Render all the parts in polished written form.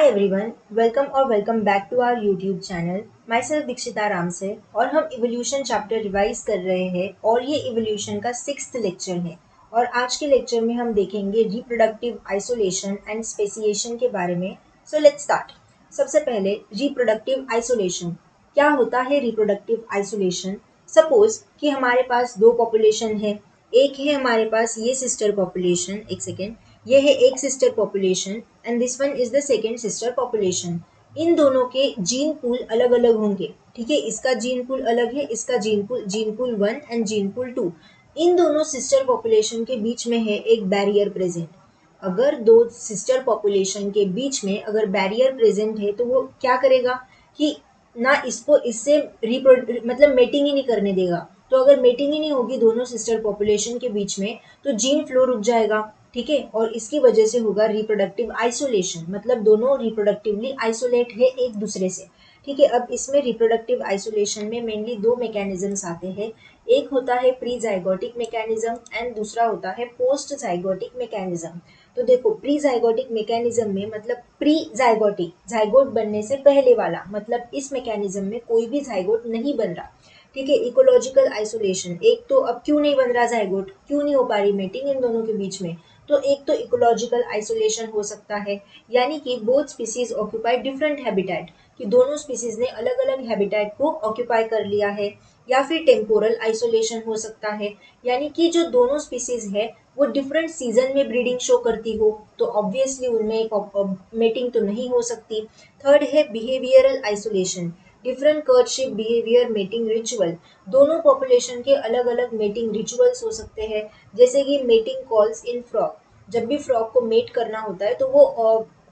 Hi everyone, welcome back to our YouTube channel. Myself दीक्षिता राम से और हम इवोल्यूशन चैप्टर रिवाइज कर रहे हैं और ये इवोल्यूशन का 6th लेक्चर है और आज के लेक्चर में हम देखेंगे रिप्रोडक्टिव आइसोलेशन एंड स्पेसिएशन के बारे में. So let's start. सबसे पहले रिप्रोडक्टिव आइसोलेशन. क्या होता है रिप्रोडक्टिव आइसोलेशन? सपोज कि हमारे पास दो पॉपुलेशन है. एक है हमारे पास ये सिस्टर पॉपुलेशन, एक सेकेंड, ये है एक sister population and this one is the second sister population. इन दोनों के जीन पूल अलग अलग होंगे. ठीक है, इसका जीन पूल अलग है, इसका gene pool 1 and gene pool 2. इन दोनों सिस्टर पॉपुलेशन के बीच में है एक बैरियर प्रेजेंट. अगर दो सिस्टर पॉपुलेशन के बीच में अगर बैरियर प्रेजेंट है तो वो क्या करेगा कि ना इसको इससे मतलब मेटिंग ही नहीं करने देगा. तो अगर मेटिंग ही नहीं होगी दोनों सिस्टर पॉपुलेशन के बीच में तो जीन फ्लो रुक जाएगा. ठीक है, और इसकी वजह से होगा रिप्रोडक्टिव आइसोलेशन, मतलब दोनों रिप्रोडक्टिवली आइसोलेट है एक दूसरे से. ठीक है, अब इसमें रिप्रोडक्टिव आइसोलेशन में मेनली दो मैकेनिज्म्स आते हैं. एक होता है प्री जाइगोटिक मैकेनिज्म एंड दूसरा होता है पोस्ट जाइगोटिक मैकेनिज्म. तो देखो, प्री जाइगोटिक मैकेनिज्म में मतलब प्री जाइगोटिक, जाइगोट बनने से पहले वाला, मतलब इस मैकेनिज्म में कोई भी जाइगोट नहीं बन रहा. ठीक है, इकोलॉजिकल आइसोलेशन. एक तो अब क्यों नहीं बन रहा जाइगोट, क्यों नहीं हो पा रही मीटिंग इन दोनों के बीच में? तो एक तो इकोलॉजिकल आइसोलेशन हो सकता है, यानी कि both species occupy different habitat, कि दोनों स्पीसीज ने अलग अलग हैबिटेट को ऑक्यूपाई कर लिया है. या फिर टेम्पोरल आइसोलेशन हो सकता है, यानी कि जो दोनों स्पीसीज है वो डिफरेंट सीजन में ब्रीडिंग शो करती हो, तो ऑब्वियसली उनमें एक मेटिंग तो नहीं हो सकती. थर्ड है behavioural isolation. Different courtship behaviour mating ritual. दोनों पॉपुलेशन के अलग अलग मेटिंग रिचुअल्स हो सकते हैं, जैसे कि मेटिंग कॉल्स इन फ्रॉग. जब भी फ्रॉग को मेट करना होता है तो वो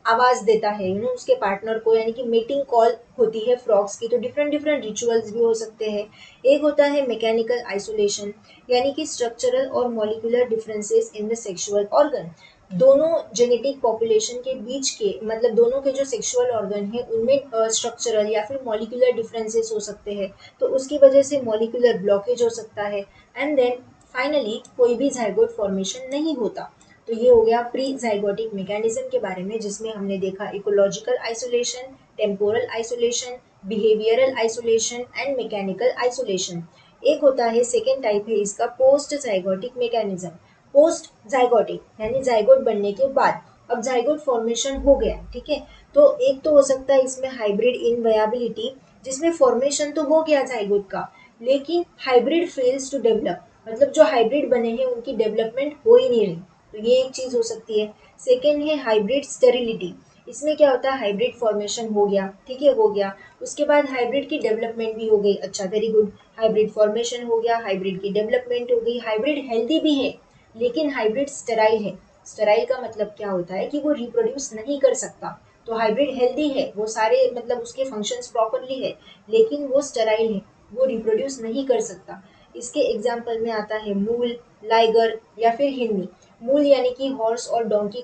आवाज देता है उसके पार्टनर को, यानी कि मेटिंग कॉल होती है फ्रॉग्स की. तो डिफरेंट डिफरेंट रिचुअल्स भी हो सकते हैं. एक होता है मैकेनिकल आइसोलेशन, यानी कि स्ट्रक्चरल और molecular differences in the sexual organ. दोनों जेनेटिक पॉपुलेशन के बीच के, मतलब दोनों के जो सेक्सुअल ऑर्गन है उनमें स्ट्रक्चरल या फिर मॉलिक्यूलर डिफरेंसेस हो सकते हैं, तो उसकी वजह से मॉलिक्यूलर ब्लॉकेज हो सकता है. एंड देन फाइनली कोई भी जाइगोट फॉर्मेशन नहीं होता. तो ये हो गया प्री जाइगोटिक मैकेनिज्म के बारे में, जिसमें हमने देखा ecological isolation, temporal isolation, behavioural isolation and mechanical isolation. एक होता है, सेकेंड टाइप है इसका post zygotic mechanism. Post zygotic यानी जाइगोट बनने के बाद, अब जाइगोट फॉर्मेशन हो गया. ठीक है, तो एक तो हो सकता है इसमें हाइब्रिड इनवायबिलिटी, जिसमें फॉर्मेशन तो हो गया जाइगोट का, लेकिन हाइब्रिड फेल्स टू डेवलप, मतलब जो हाइब्रिड बने हैं उनकी डेवलपमेंट हो ही नहीं रही. तो ये एक चीज हो सकती है. सेकेंड है हाइब्रिड स्टेरिलिटी. इसमें क्या होता है, हाइब्रिड फॉर्मेशन हो गया, ठीक है, हो गया, उसके बाद हाइब्रिड की डेवलपमेंट भी हो गई. अच्छा, वेरी गुड. हाइब्रिड फॉर्मेशन हो गया, हाइब्रिड की डेवलपमेंट हो गई, हाइब्रिड हेल्दी भी है, लेकिन हाइब्रिड स्टेराइल है. स्टेराइल का मतलब क्या होता है कि वो रिप्रोड्यूस नहीं कर सकता. तो हाइब्रिड हेल्दी है, वो सारे मतलब उसके फंक्शंस प्रॉपरली है, लेकिन वो स्टेराइल है, वो रिप्रोड्यूस नहीं कर सकता. इसके एग्जाम्पल में आता है मूल, लाइगर या फिर हिरनी. मूल यानी कि हॉर्स और डोंकी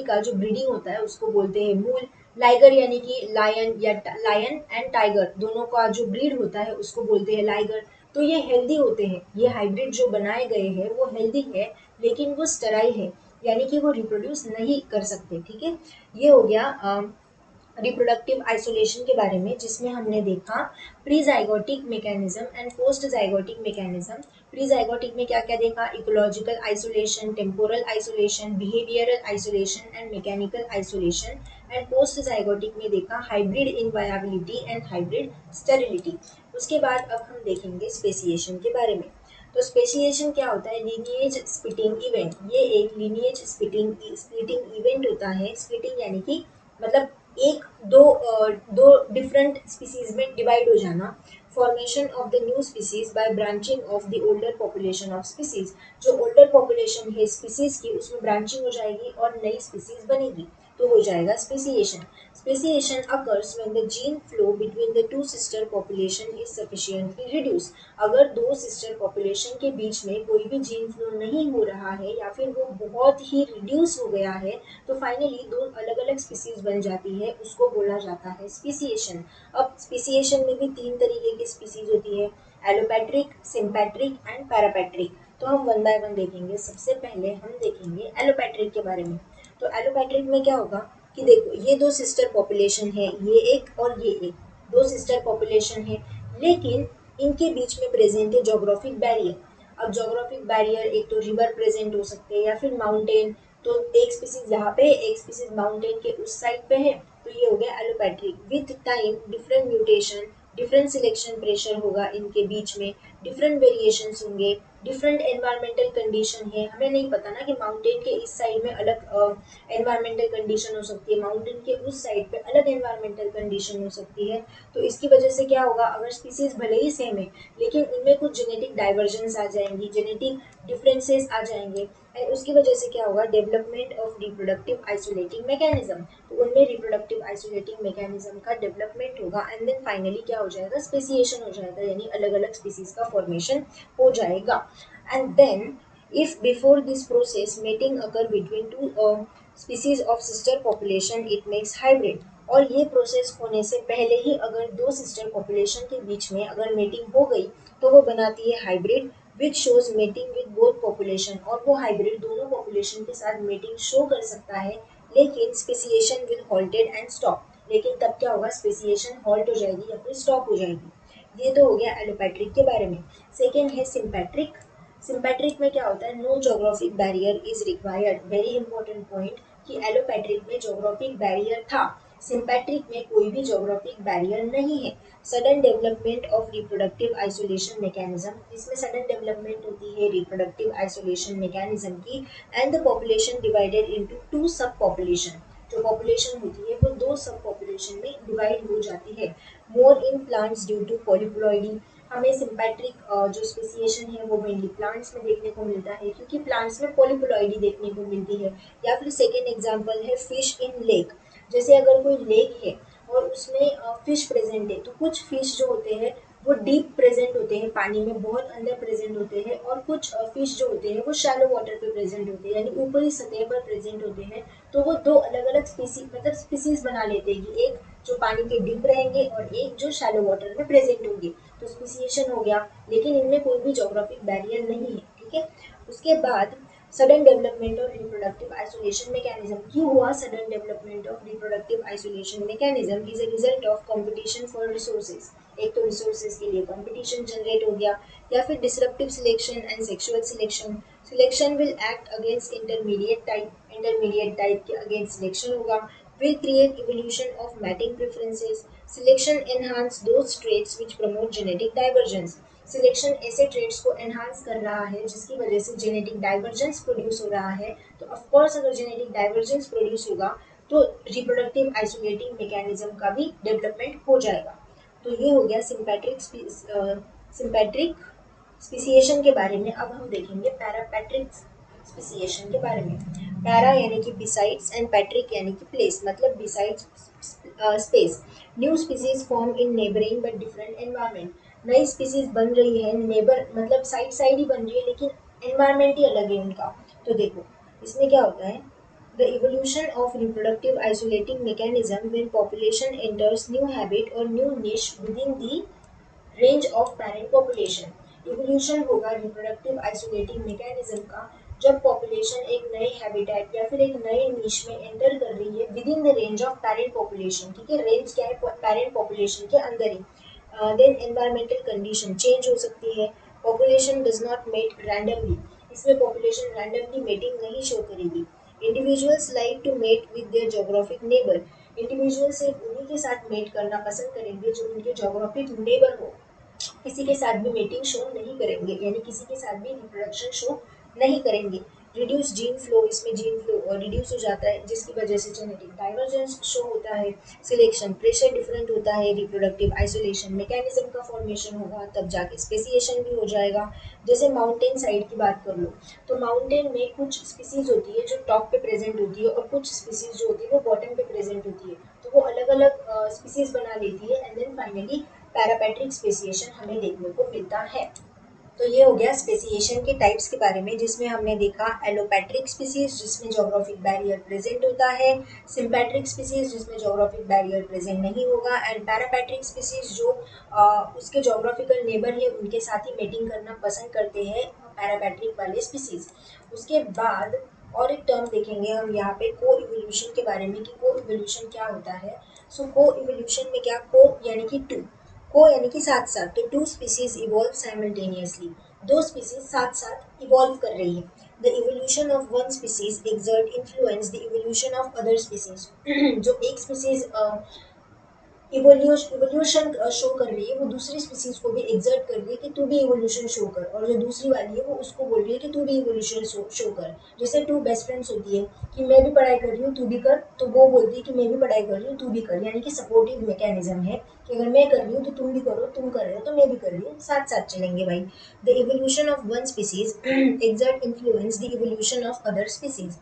का जो ब्रीडिंग होता है उसको बोलते हैं मूल. लाइगर यानी कि लायन या लायन एंड टाइगर दोनों का जो ब्रीड होता है उसको बोलते हैं लाइगर. तो ये हेल्दी होते हैं, ये हाइब्रिड जो बनाए गए हैं वो हेल्दी है, लेकिन वो स्टेराइल है, यानी कि वो रिप्रोड्यूस नहीं कर सकते. ठीक है, ये हो गया रिप्रोडक्टिव आइसोलेशन के बारे में, जिसमें हमने देखा pre zygotic mechanism and post zygotic mechanism. Pre zygotic में क्या क्या देखा, ecological isolation, temporal isolation, behavioural isolation and mechanical isolation. And post zygotic में देखा हाइब्रिड इनवायबिलिटी एंड हाइब्रिड स्टेरिलिटी. उसके बाद अब हम देखेंगे स्पेसिएशन के बारे में. तो स्पेसिएशन क्या होता है, लीनिएज स्प्लिटिंग इवेंट. ये एक लीनिएज स्प्लिटिंग इवेंट होता है. स्प्लिटिंग यानी कि मतलब एक दो डिफरेंट स्पीसीज में डिवाइड हो जाना. Formation of the new species bye branching of the older population of species. जो ओल्डर पॉपुलेशन है स्पीसीज की उसमें ब्रांचिंग हो जाएगी और नई स्पीसीज बनेगी, तो हो जाएगा speciation. Speciation occurs when the gene flow between the two sister population is sufficiently reduced. अगर दो sister population के बीच में कोई भी gene flow नहीं हो रहा है या फिर वो बहुत ही reduce हो गया है, तो finally दो अलग अलग species बन जाती है, उसको बोला जाता है speciation. अब speciation में भी तीन तरीके की species होती है, allopatric, sympatric and parapatric. तो हम वन बाय वन देखेंगे. सबसे पहले हम देखेंगे एलोपैट्रिक के बारे में. तो एलोपैट्रिक में क्या होगा, कि देखो ये दो सिस्टर पॉपुलेशन है, ये एक और ये एक, दो सिस्टर पॉपुलेशन है, लेकिन इनके बीच में प्रेजेंट है जोग्राफिक बैरियर। अब जोग्राफिक बैरियर एक तो रिवर प्रेजेंट हो सकते हैं या फिर माउंटेन, तो एक स्पीसीज यहाँ पे एक स्पीसीज माउंटेन के उस साइड पे है, तो ये हो गया allopatric. With time different mutation, different selection pressure होगा इनके बीच में, डिफरेंट वेरिएशंस होंगे, डिफरेंट एनवायरमेंटल कंडीशन है। हमें नहीं पता ना कि माउंटेन के इस साइड में अलग एनवायरमेंटल कंडीशन हो सकती है, माउंटेन के उस साइड पे अलग एनवायरमेंटल कंडीशन हो सकती है। तो इसकी वजह से क्या होगा, अगर स्पीसीज भले ही सेम है लेकिन उनमें कुछ जेनेटिक डाइवर्जेंस आ जाएंगी, जेनेटिक डिफरेंसेस आ जाएंगे, एंड उसकी वजह से क्या होगा, development of reproductive isolating mechanism. तो उनमें रिप्रोडक्टिव आइसोलेटिंग मैकेनिज्म का डेवलपमेंट होगा, एंड देन फाइनली क्या हो जाएगा, स्पेसिएशन हो जाएगा, यानी अलग अलग स्पीसीज का फॉर्मेशन हो जाएगा। And then if before this process mating occur between two species of sister population it makes hybrid। और ये प्रोसेस होने से पहले ही अगर दो सिस्टर पॉपुलेशन के बीच में अगर मेटिंग हो गई तो वो बनाती है hybrid which shows mating with both population. और वो हाइब्रिड दोनों पॉपुलेशन के साथ मेटिंग शो कर सकता है, लेकिन speciation will halted and stop. लेकिन तब क्या होगा, स्पेसिएशन हॉल्ट हो जाएगी या फिर स्टॉप हो जाएगी। ये तो हो गया एलोपैट्रिक के बारे में। सेकेंड है सिंपैट्रिक। सिंपैट्रिक में क्या होता है, no geographic barrier is required. Very important point कि एलोपैट्रिक में जोग्राफिक बैरियर था, सिंपैट्रिक में कोई भी जोग्राफिक बैरियर नहीं है। Sudden development of reproductive isolation mechanism, इसमें सडन डेवलपमेंट होती है रिप्रोडक्टिव आइसोलेशन मैकेनिज्म की, and the population divided into two subpopulation. जो पॉपुलेशन होती है वो दो सब पॉपुलेशन में डिवाइड हो जाती है। More in plants due to polyploidy. हमें सिंपैट्रिक जो स्पेसिएशन है वो मेनली प्लांट्स में देखने को मिलता है, क्योंकि प्लांट्स में पॉलीप्लॉइडी देखने को मिलती है। या फिर सेकेंड एग्जांपल है फिश इन लेक। जैसे अगर कोई लेक है और उसमें फिश प्रेजेंट है, तो कुछ फिश जो होते हैं वो डीप प्रेजेंट होते हैं, पानी में बहुत अंदर प्रेजेंट होते हैं, और कुछ फिश जो होते हैं वो शैलो वाटर पे प्रेजेंट होते हैं, यानी ऊपरी सतह पर प्रेजेंट होते हैं। तो वो दो अलग अलग स्पीसीज मतलब स्पीसीज बना लेते हैं कि एक जो पानी के डीप रहेंगे और एक जो शैलो वाटर में प्रेजेंट होंगे। तो स्पेसिएशन हो गया, लेकिन इनमें कोई भी जोग्राफिक बैरियर नहीं है, ठीक है। उसके बाद sudden development of reproductive isolation mechanism. क्यों हुआ sudden development of reproductive isolation mechanism? Is a result of competition for resources. एक तो रिसोर्सेज के लिए कंपटीशन जनरेट हो गया, या फिर disruptive selection and sexual selection. Selection will act against intermediate type, intermediate type के अगेंस्ट सिलेक्शन होगा। will create evolution of mating preferences। Selection enhance those traits which promote genetic divergence। Selection ऐसे trades को enhance कर रहा है जिसकी वजह से जेनेटिक डाइवर्जेंस प्रोड्यूस हो रहा है। तो ऑफ कोर्स अगर जेनेटिक डाइवर्जेंस प्रोड्यूस होगा तो रिप्रोडक्टिव आइसोलेटिंग मैकेनिज्म का भी डेवलपमेंट हो जाएगा। तो ये हो गया सिंपैट्रिक स्पीसिएशन के बारे में। अब हम देखेंगे पैरापैट्रिक स्पीसिएशन के बारे में। पैरा यानी कि बिसाइड्स एंड पैट्रिक यानी कि प्लेस, मतलब besides space. New species form in neighbouring but different environment. नई स्पीसीज बन रही है, नेबर मतलब साइड साइड ही बन रही है, लेकिन एनवायरनमेंट ही अलग है उनका। तो देखो इसमें क्या होता है, the evolution of reproductive isolating mechanism when population enters new habit or new niche within the range of parent population. Evolution होगा रिप्रोडक्टिव आइसोलेटिंग मैकेनिज्म का जब पॉपुलेशन एक नए हैबिटेट या फिर एक नए नीश में एंटर कर रही है within the range of parent population. ठीक है, रेंज क्या है, पैरेंट पॉपुलेशन के अंदर ही। देन एनवायरमेंटल कंडीशन चेंज हो सकती है। Population does not mate randomly, इसमें पॉपुलेशन रैंडमली मेटिंग नहीं शो करेगी। Individuals like to mate with their geographic neighbour. Individual सिर्फ उन्हीं के साथ मेट करना पसंद करेंगे जो उनके जोग्राफिक नेबर हो, किसी के साथ भी मेटिंग शो नहीं करेंगे, यानी किसी के साथ भी रिप्रोडक्शन शो नहीं करेंगे। रिड्यूस जीन फ्लो, इसमें जीन फ्लो रिड्यूस हो जाता है जिसकी वजह से जेनेटिक डाइवर्जेंस शो होता है। सिलेक्शन प्रेशर डिफरेंट होता है, रिप्रोडक्टिव आइसोलेशन मैकेनिज्म का फॉर्मेशन होगा, तब जाके स्पेसिएशन भी हो जाएगा। जैसे माउंटेन साइड की बात कर लो, तो माउंटेन में कुछ स्पीसीज होती है जो टॉप पे प्रेजेंट होती है और कुछ स्पीसीज जो होती है वो बॉटम पे प्रेजेंट होती है, तो वो अलग अलग स्पीसीज बना लेती है, and then finally parapatric speciation हमें देखने को मिलता है। तो ये हो गया स्पेसिएशन के टाइप्स के बारे में, जिसमें हमने देखा एलोपैट्रिक स्पीसीज जिसमें जोग्राफिक बैरियर प्रेजेंट होता है, सिंपैट्रिक स्पीसीज जिसमें जोग्राफिक बैरियर प्रेजेंट नहीं होगा, एंड पैरापैट्रिक स्पीसीज जो उसके जोग्राफिकल नेबर है उनके साथ ही मेटिंग करना पसंद करते हैं, पैरापैट्रिक वाले स्पीसीज। उसके बाद और एक टर्म देखेंगे हम यहाँ पे को इवोल्यूशन के बारे में कि को इवोल्यूशन क्या होता है। सो को इवोल्यूशन में क्या, को यानी कि टू, को यानी कि साथ साथ, तो टू स्पीसीज इवॉल्व साइमल्टेनियसली, दो स्पीसीज साथ साथ इवॉल्व कर रही है। The evolution of one species exert influence the evolution of other species जो एक स्पीसीज इवोल्यूशन शो कर रही है वो दूसरी स्पीसीज को भी एग्जर्ट कर रही है कि तू भी इवोल्यूशन शो कर, और जो दूसरी वाली है वो उसको बोल रही है कि तू भी इवोल्यूशन शो कर। जैसे टू बेस्ट फ्रेंड्स होती है कि मैं भी पढ़ाई कर रही हूँ तू भी कर, तो वो बोलती है कि मैं भी पढ़ाई कर रही हूँ तू भी कर, यानी कि सपोर्टिव मैकेनिज्म है कि अगर मैं कर रही हूँ तो तुम भी करो, तुम कर रहे हो तो मैं भी कर रही हूँ, साथ साथ चलेंगे भाई। The evolution of one species exert influence the evolution of other species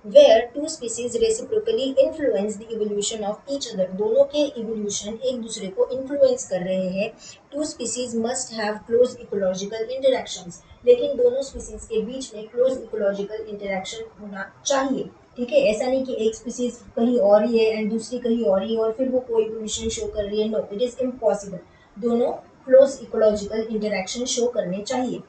where two species reciprocally influence the evolution of each other, दोनों के evolution एक दूसरे को influence कर रहे हैं। Two species must have close ecological interactions, लेकिन दोनों species के बीच में close ecological interaction होना चाहिए। ठीक है, ऐसा नहीं कि एक स्पीसीज कहीं और ही है एंड दूसरी कहीं और ही और फिर वो कोई इवोल्यूशन शो कर रही है, नो इट इज इम्पॉसिबल। दोनों क्लोज इकोलॉजिकल इंटरेक्शन शो करने चाहिए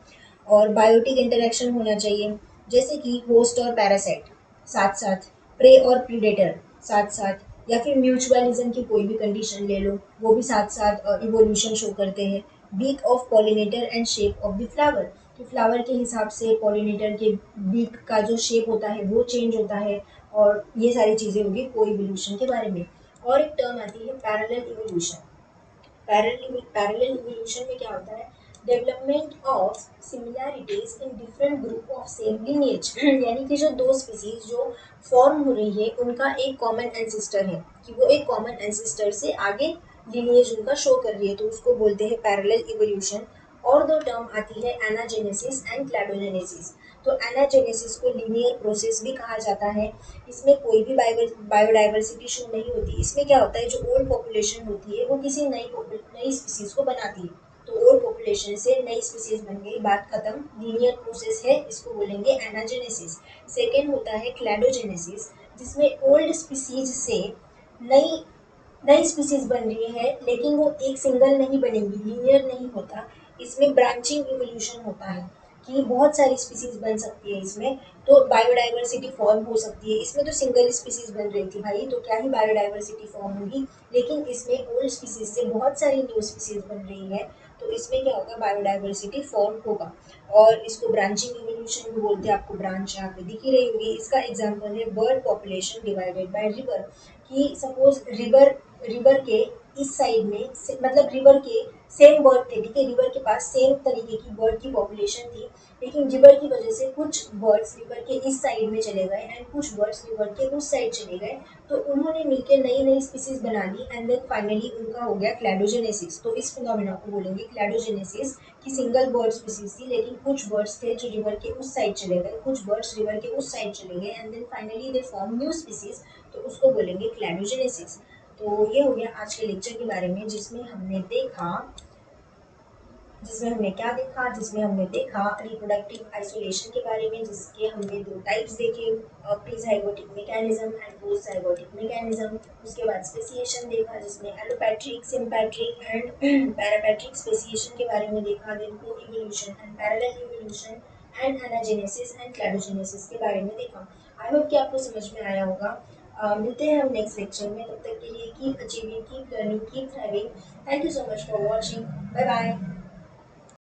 और बायोटिक इंटरेक्शन होना चाहिए, जैसे कि होस्ट और पैरासाइट साथ साथ, प्रे और प्रीडेटर साथ साथ, या फिर म्यूचुअलिज्म की कोई भी कंडीशन ले लो वो भी साथ साथ इवोल्यूशन शो करते हैं। Beak of pollinator and shape of the flower, कि फ्लावर के हिसाब से पॉलिनेटर के बीक का जो शेप होता है वो चेंज होता है, और ये सारी चीज़ें होगी को इवोल्यूशन के बारे में। और एक टर्म आती है पैरेलल इवोल्यूशन। पैरेलल इवोल्यूशन में क्या होता है, development of similarities in different group of same lineage यानी कि जो दो स्पीसीज जो फॉर्म हो रही है उनका एक कॉमन एंसिस्टर है, कि वो एक कॉमन एंसिस्टर से आगे लिनिएज उनका शो कर रही है, तो उसको बोलते हैं पैरेलल इवोल्यूशन। और दो टर्म आती है एनाजेनेसिस एंड क्लैडोजेनेसिस। तो एनाजेनेसिस को लीनियर प्रोसेस भी कहा जाता है। इसमें कोई भी बायोडाइवर्सिटी शो नहीं होती। इसमें क्या होता है, जो ओल्ड पॉपुलेशन होती है वो किसी नई स्पीसीज को बनाती है, तो ओल्ड पॉपुलेशन से नई स्पीसीज बन गई, बात खत्म, लीनियर प्रोसेस है, इसको बोलेंगे एनाजेनेसिस। सेकेंड होता है क्लैडोजेनेसिस, जिसमें ओल्ड स्पीसीज से नई नई स्पीसीज बन रही है लेकिन वो एक सिंगल नहीं बनेगी, लीनियर नहीं होता। इसमें ब्रांचिंग इवोल्यूशन होता है कि बहुत सारी स्पीसीज बन सकती है इसमें, तो बायोडाइवर्सिटी फॉर्म हो सकती है। इसमें तो सिंगल स्पीसीज बन रही थी भाई, तो क्या ही बायोडाइवर्सिटी फॉर्म होगी, लेकिन इसमें ओल्ड स्पीसीज से बहुत सारी न्यू स्पीसीज बन रही है, तो इसमें क्या होगा, बायोडाइवर्सिटी फॉर्म होगा। और इसको ब्रांचिंग इवोल्यूशन भी बोलते हैं, आपको ब्रांच यहाँ पे दिख ही रही होगी। इसका एग्जाम्पल है bird population divided by river, कि सपोज रिवर रिवर के इस साइड में मतलब रिवर के सेम बर्ड थे, ठीक है, रिवर के पास सेम तरीके की बर्ड की पॉपुलेशन थी, लेकिन रिवर की वजह से कुछ बर्ड्स रिवर के इस साइड में चले गए एंड कुछ बर्ड्स रिवर के उस साइड चले गए, तो उन्होंने मिलकर नई नई स्पीसीज बना ली एंड देन फाइनली उनका हो गया क्लैडोजेनेसिस। तो इस फिनोमेना को बोलेंगे क्लैडोजेनेसिस, कि सिंगल बर्ड स्पीसीज थी लेकिन कुछ बर्ड्स थे जो रिवर के उस साइड चले गए, कुछ बर्ड्स रिवर के उस साइड चले गए and then finally they form new species, तो उसको बोलेंगे क्लैडोजेनेसिस। तो ये हो गया आज के लेक्चर के बारे में, जिसमें हमने देखा रिप्रोडक्टिव आइसोलेशन के बारे में, जिसके हमने दो टाइप्स देखे, prezygotic mechanism and post zygotic mechanism. उसके बाद स्पेसिएशन देखा जिसमें allopatric, sympatric and parapatric speciation के बारे में देखा। Then coevolution and parallel evolution and anagenesis and cladogenesis के बारे में देखा। आई होप कि आपको समझ में आया होगा। मिलते हैं हम नेक्स्ट लेक्चर में, तब तक के लिए keep achieving, keep learning, keep thriving. Thank you so much for watching, bye bye.